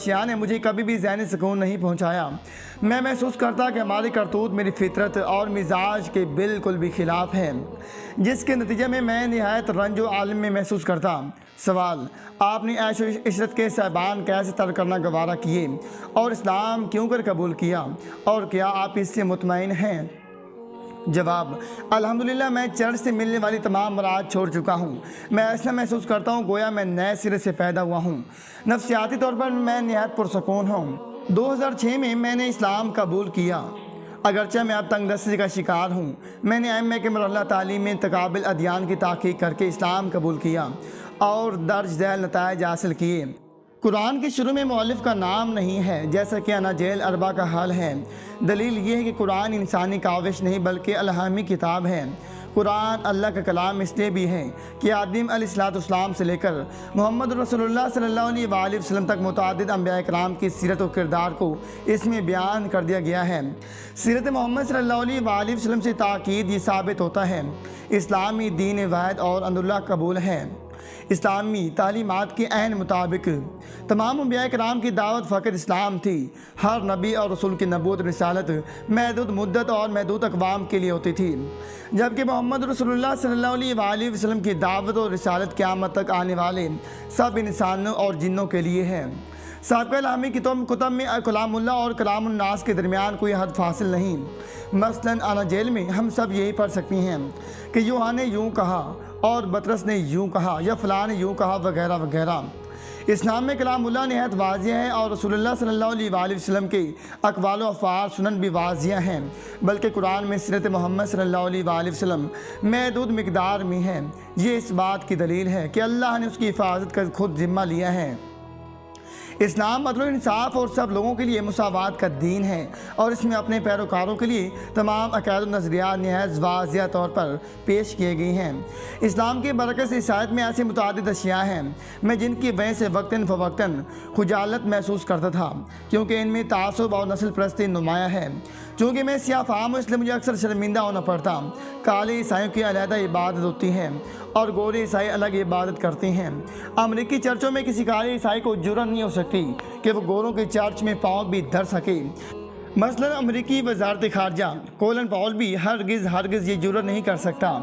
اشیاء نے مجھے کبھی بھی ذہنی سکون نہیں پہنچایا۔ میں محسوس کرتا کہ ہماری کرتوت میری فطرت اور مزاج کے بالکل بھی خلاف ہے، جس کے نتیجے میں نہایت رنج و عالم میں محسوس کرتا۔ سوال: آپ نے عیش و عشرت کے صاحبان کیسے ترک کرنا گوارا کیے اور اسلام کیوں کر قبول کیا، اور کیا آپ اس سے مطمئن ہیں؟ جواب: الحمدللہ میں چرچ سے ملنے والی تمام مراد چھوڑ چکا ہوں۔ میں ایسا محسوس کرتا ہوں گویا میں نئے سرے سے پیدا ہوا ہوں۔ نفسیاتی طور پر میں نہایت پرسکون ہوں۔ 2006 میں نے اسلام قبول کیا، اگرچہ میں اب تنگ دستی کا شکار ہوں۔ میں نے ایم اے کے مرحلہ تعلیم میں تقابل ادیان کی تحقیق کر کے اسلام قبول کیا اور درج ذیل نتائج حاصل کیے۔ قرآن کے شروع میں مؤلف کا نام نہیں ہے، جیسا کہ اناجیل اربعہ کا حال ہے۔ دلیل یہ ہے کہ قرآن انسانی کاوش نہیں بلکہ الہامی کتاب ہے۔ قرآن اللہ کا کلام اس لیے بھی ہے کہ آدم علیہ السلام سے لے کر محمد رسول اللہ صلی اللہ علیہ وآلہ وسلم تک متعدد انبیاء کرام کی سیرت و کردار کو اس میں بیان کر دیا گیا ہے۔ سیرت محمد صلی اللہ علیہ وآلہ وسلم سے تاکید یہ ثابت ہوتا ہے اسلامی دین واحد اور انداللہ قبول ہے۔ اسلامی تعلیمات کے عین مطابق تمام انبیاء کرام کی دعوت فقط اسلام تھی۔ ہر نبی اور رسول کی نبوت رسالت محدود مدت اور محدود اقوام کے لیے ہوتی تھی، جبکہ محمد رسول اللہ صلی اللہ علیہ وآلہ وسلم کی دعوت اور رسالت قیامت تک آنے والے سب انسانوں اور جنوں کے لیے ہے۔ سابقہ الہامی کتب میں کلام اللہ اور کلام الناس کے درمیان کوئی حد فاصل نہیں۔ مثلاً اناجیل میں ہم سب یہی پڑھ سکتے ہیں کہ یوحنا نے یوں کہا اور بطرس نے یوں کہا یا فلاں نے یوں کہا وغیرہ وغیرہ۔ اسلام میں کلام اللہ نہایت واضح ہے اور رسول اللہ صلی اللہ علیہ وآلہ وسلم کے اقوال و افعال سنن بھی واضح ہیں، بلکہ قرآن میں سیرت محمد صلی اللہ علیہ وآلہ وسلم محدود مقدار میں ہے۔ یہ اس بات کی دلیل ہے کہ اللہ نے اس کی حفاظت کا خود ذمہ لیا ہے۔ اسلام عدل و انصاف اور سب لوگوں کے لیے مساوات کا دین ہے، اور اس میں اپنے پیروکاروں کے لیے تمام عقائد و نظریات نہایت واضح طور پر پیش کیے گئے ہیں۔ اسلام کی برکت سے عیسائیت میں ایسی متعدد اشیاء ہیں میں جن کی وجہ سے وقتاً فوقتاً خجالت محسوس کرتا تھا، کیونکہ ان میں تعصب اور نسل پرستی نمایاں ہے۔ چونکہ میں سیاہ فام ہوں اس لیے مجھے اکثر شرمندہ ہونا پڑتا۔ کالے عیسائیوں کی علیحدہ عبادت ہوتی ہے اور گورے عیسائی الگ عبادت کرتے ہیں۔ امریکی چرچوں میں کسی کالے عیسائی کو جرأت نہیں ہو سکتی کہ وہ گوروں کے چرچ میں پاؤں بھی دھر سکے۔ مثلاً امریکی وزارت خارجہ کولن پاول بھی ہرگز یہ جرأت نہیں کر سکتا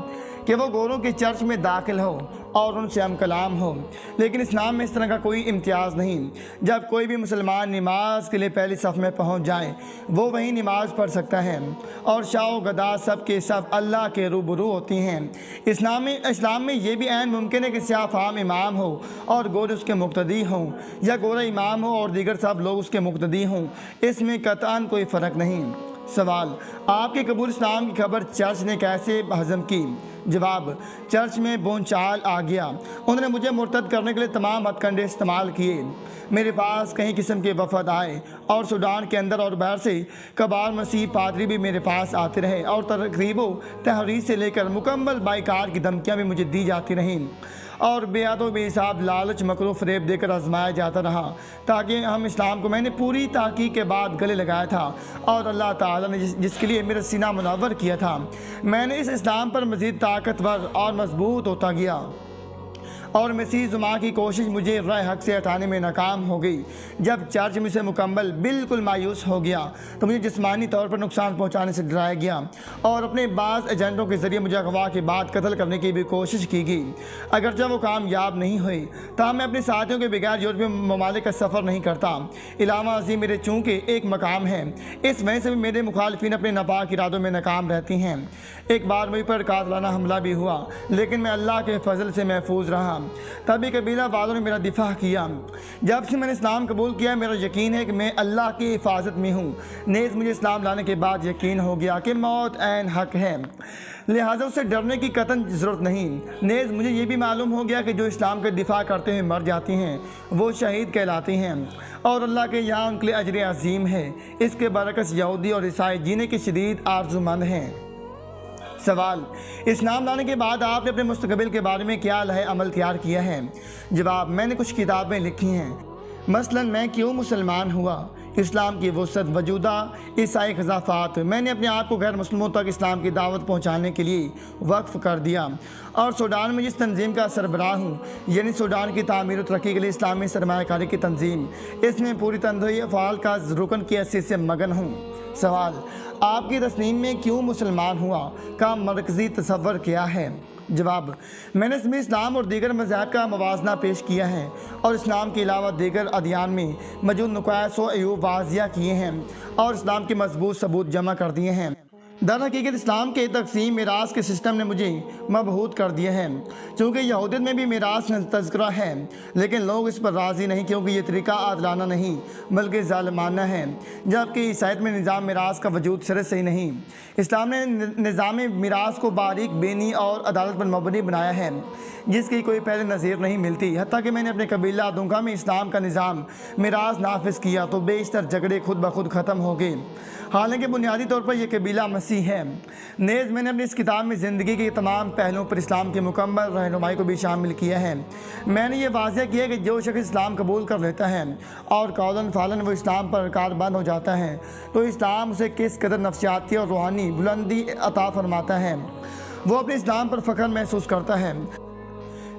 کہ وہ گوروں کے چرچ میں داخل ہو اور ان سے ہم کلام ہو۔ لیکن اسلام میں اس طرح کا کوئی امتیاز نہیں۔ جب کوئی بھی مسلمان نماز کے لیے پہلی صف میں پہنچ جائے وہ وہیں نماز پڑھ سکتا ہے، اور شاہ و گدا سب کے سب اللہ کے روبرو ہوتی ہیں۔ اسلام میں یہ بھی عین ممکن ہے کہ سیاہ فام امام ہو اور گورے اس کے مقتدی ہوں، یا گورا امام ہو اور دیگر سب لوگ اس کے مقتدی ہوں۔ اس میں قطعاً کوئی فرق نہیں۔ سوال: آپ کے قبول اسلام کی خبر چرچ نے کیسے ہضم کی؟ جواب: چرچ میں بونچال آ گیا۔ انہوں نے مجھے مرتد کرنے کے لیے تمام ہتھ کنڈے استعمال کیے۔ میرے پاس کئی قسم کے وفد آئے اور سوڈان کے اندر اور باہر سے کبار مسیح پادری بھی میرے پاس آتے رہے، اور تقریب و تحریر سے لے کر مکمل بائیکاٹ کی دھمکیاں بھی مجھے دی جاتی رہیں، اور بے حد و بے حساب لالچ مکر و فریب دے کر آزمایا جاتا رہا تاکہ ہم اسلام کو میں نے پوری تحقیق کے بعد گلے لگایا تھا، اور اللہ تعالیٰ نے جس کے لیے میرا سینہ منور کیا تھا، میں نے اس اسلام پر مزید طاقتور اور مضبوط ہوتا گیا، اور مسیح زما کی کوشش مجھے راہ حق سے ہٹانے میں ناکام ہو گئی۔ جب چرچ مجھ سے مکمل بالکل مایوس ہو گیا تو مجھے جسمانی طور پر نقصان پہنچانے سے ڈرایا گیا، اور اپنے بعض ایجنٹوں کے ذریعے مجھے اغوا کے بعد قتل کرنے کی بھی کوشش کی گئی۔ اگرچہ وہ کامیاب نہیں ہوئی تاہم میں اپنے ساتھیوں کے بغیر یورپی ممالک کا سفر نہیں کرتا۔ علاوہ ازیں میرے چونکہ ایک مقام ہے، اس وجہ سے بھی میرے مخالفین اپنے ناپاک ارادوں میں ناکام رہتی ہیں۔ ایک بار مجھ پر قاتلانہ حملہ بھی ہوا، لیکن میں اللہ کے فضل سے محفوظ رہا۔ تبھی قبیلہ والوں نے میرا دفاع کیا۔ جب سے میں نے اسلام قبول کیا میرا یقین ہے کہ میں اللہ کی حفاظت میں ہوں۔ نیز مجھے اسلام لانے کے بعد یقین ہو گیا کہ موت عین حق ہے، لہٰذا اس سے ڈرنے کی قطعاً ضرورت نہیں۔ نیز مجھے یہ بھی معلوم ہو گیا کہ جو اسلام کا دفاع کرتے ہوئے مر جاتی ہیں وہ شہید کہلاتی ہیں، اور اللہ کے یہاں ان کے لیے اجر عظیم ہے۔ اس کے برعکس یہودی اور عیسائی جینے کے شدید آرزومند ہیں۔ سوال: اسلام لانے کے بعد آپ نے اپنے مستقبل کے بارے میں کیا لائحہ عمل تیار کیا ہے؟ جواب: میں نے کچھ کتابیں لکھی ہیں، مثلاً میں کیوں مسلمان ہوا، اسلام کی وسعت وجودہ عیسائی خزافات، میں نے اپنے آپ کو غیر مسلموں تک اسلام کی دعوت پہنچانے کے لیے وقف کر دیا، اور سوڈان میں جس تنظیم کا سربراہ ہوں، یعنی سوڈان کی تعمیر و ترقی کے لیے اسلامی سرمایہ کاری کی تنظیم، اس میں پوری تنظیمی افعال کا رکن کی حیثیت سے مگن ہوں۔ سوال: آپ کی تسلیم میں کیوں مسلمان ہوا کا مرکزی تصور کیا ہے؟ جواب: میں نے اس میں اسلام اور دیگر مذاہب کا موازنہ پیش کیا ہے اور اسلام کے علاوہ دیگر ادیان میں موجود نقائص و عیوب واضح کیے ہیں اور اسلام کے مضبوط ثبوت جمع کر دیے ہیں۔ در حقیقت اسلام کے تقسیم میراث کے سسٹم نے مجھے مبہوت کر دیا ہے، چونکہ یہودیت میں بھی میراث تذکرہ ہے، لیکن لوگ اس پر راضی نہیں کیونکہ یہ طریقہ عادلانہ نہیں بلکہ ظالمانہ ہے، جبکہ عیسائیت میں نظام میراث کا وجود سرے سے ہی نہیں۔ اسلام نے نظام میراث کو باریک بینی اور عدالت پر مبنی بنایا ہے، جس کی کوئی پہلے نظیر نہیں ملتی۔ حتیٰ کہ میں نے اپنے قبیلہ دونگا میں اسلام کا نظام میراث نافذ کیا تو بیشتر جھگڑے خود بخود ختم ہو گئے، حالانکہ بنیادی طور پر یہ قبیلہ مسیح ہے۔ نیز میں نے اپنی اس کتاب میں زندگی کے تمام پہلوؤں پر اسلام کی مکمل رہنمائی کو بھی شامل کیا ہے۔ میں نے یہ واضح کیا کہ جو شخص اسلام قبول کر لیتا ہے اور قولاً فعلاً وہ اسلام پر کاربند ہو جاتا ہے تو اسلام اسے کس قدر نفسیاتی اور روحانی بلندی عطا فرماتا ہے، وہ اپنے اسلام پر فخر محسوس کرتا ہے۔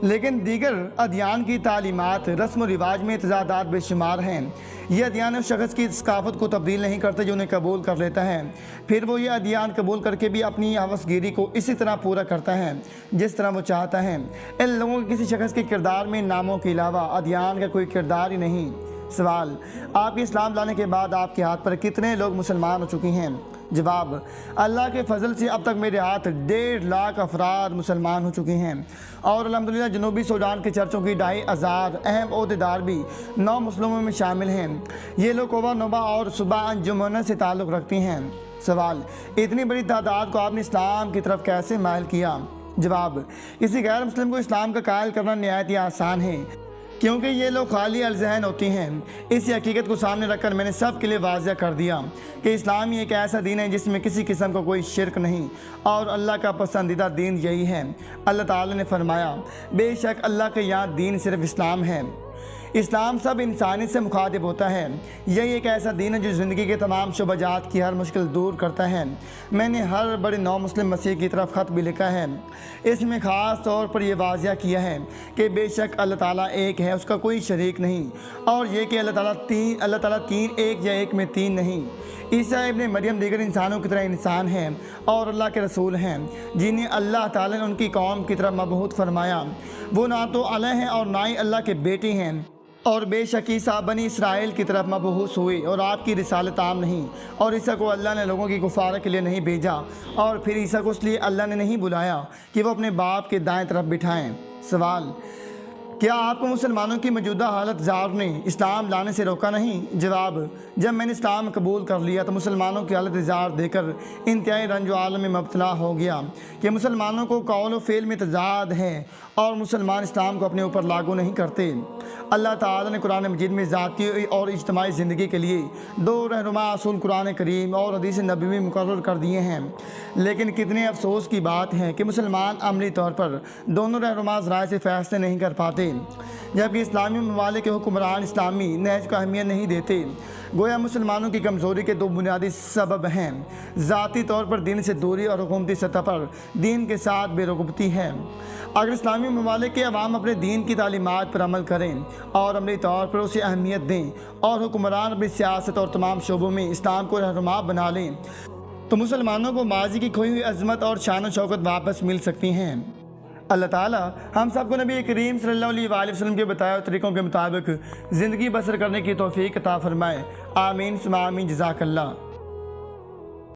لیکن دیگر ادیان کی تعلیمات، رسم و رواج میں تضادات بے شمار ہیں۔ یہ ادیان اس شخص کی ثقافت کو تبدیل نہیں کرتے جو انہیں قبول کر لیتا ہے، پھر وہ یہ ادیان قبول کر کے بھی اپنی ہوسگیری کو اسی طرح پورا کرتا ہے جس طرح وہ چاہتا ہے۔ ان لوگوں کے کسی شخص کے کردار میں ناموں کے علاوہ ادیان کا کوئی کردار ہی نہیں۔ سوال: آپ کے اسلام لانے کے بعد آپ کے ہاتھ پر کتنے لوگ مسلمان ہو چکی ہیں؟ جواب: اللہ کے فضل سے اب تک میرے ہاتھ 1.5 لاکھ افراد مسلمان ہو چکے ہیں، اور الحمدللہ جنوبی سوڈان کے چرچوں کی 2,500 اہم عہدیدار بھی 9 مسلموں میں شامل ہیں۔ یہ لوگ قوا نوبا اور صوبہ انجمن سے تعلق رکھتی ہیں۔ سوال: اتنی بڑی تعداد کو آپ نے اسلام کی طرف کیسے مائل کیا؟ جواب: کسی غیر مسلم کو اسلام کا قائل کرنا نہایت ہی آسان ہے، کیونکہ یہ لوگ خالی الذہن ہوتی ہیں۔ اسی حقیقت کو سامنے رکھ کر میں نے سب کے لیے واضح کر دیا کہ اسلام ہی ایک ایسا دین ہے جس میں کسی قسم کا کوئی شرک نہیں، اور اللہ کا پسندیدہ دین یہی ہے۔ اللہ تعالی نے فرمایا: بے شک اللہ کے یہاں دین صرف اسلام ہے۔ اسلام سب انسانیت سے مخاطب ہوتا ہے۔ یہی ایک ایسا دین ہے جو زندگی کے تمام شعبہ جات کی ہر مشکل دور کرتا ہے۔ میں نے ہر بڑے نو مسلم مسیح کی طرف خط بھی لکھا ہے، اس میں خاص طور پر یہ واضح کیا ہے کہ بے شک اللہ تعالیٰ ایک ہے، اس کا کوئی شریک نہیں، اور یہ کہ اللہ تعالیٰ تین ایک یا ایک میں تین نہیں۔ عیسیٰ ابن مریم دیگر انسانوں کی طرح انسان ہیں اور اللہ کے رسول ہیں جنہیں اللہ تعالیٰ نے ان کی قوم کی طرف مبعوث فرمایا۔ وہ نہ تو الہ ہیں اور نہ ہی اللہ کے بیٹے ہیں، اور بے شک عیسیٰ بنی اسرائیل کی طرف مبعوث ہوئے اور آپ کی رسالت عام نہیں، اور عیسیٰ کو اللہ نے لوگوں کی کفارت کے لیے نہیں بھیجا، اور پھر عیسیٰ کو اس لیے اللہ نے نہیں بلایا کہ وہ اپنے باپ کے دائیں طرف بٹھائیں۔ سوال: کیا آپ کو مسلمانوں کی موجودہ حالت زار نے اسلام لانے سے روکا نہیں؟ جواب: جب میں نے اسلام قبول کر لیا تو مسلمانوں کی حالت زار دیکھ کر انتہائی رنج و عالم میں مبتلا ہو گیا کہ مسلمانوں کو قول و فعل میں تضاد ہے اور مسلمان اسلام کو اپنے اوپر لاگو نہیں کرتے۔ اللہ تعالیٰ نے قرآن مجید میں ذاتی اور اجتماعی زندگی کے لیے 2 رہنما اصول قرآن کریم اور حدیث نبوی مقرر کر دیے ہیں، لیکن کتنے افسوس کی بات ہے کہ مسلمان عملی طور پر دونوں رہنما ذرائع سے فیصلے نہیں کر پاتے، جبکہ اسلامی ممالک کے حکمران اسلامی نہج کو اہمیت نہیں دیتے۔ گویا مسلمانوں کی کمزوری کے 2 بنیادی سبب ہیں: ذاتی طور پر دین سے دوری اور حکومتی سطح پر دین کے ساتھ بے رغبتی ہے۔ اگر اسلامی ممالک کے عوام اپنے دین کی تعلیمات پر عمل کریں اور عملی طور پر اسے اہمیت دیں اور حکمران اپنی سیاست اور تمام شعبوں میں اسلام کو رہنما بنا لیں تو مسلمانوں کو ماضی کی کھوئی ہوئی عظمت اور شان و شوکت واپس مل سکتی ہیں۔ اللہ تعالیٰ ہم سب کو نبی کریم صلی اللہ علیہ وآلہ وسلم کے بتائے ہوئے طریقوں کے مطابق زندگی بسر کرنے کی توفیق عطا فرمائے۔ آمین ثم آمین۔ جزاک اللہ۔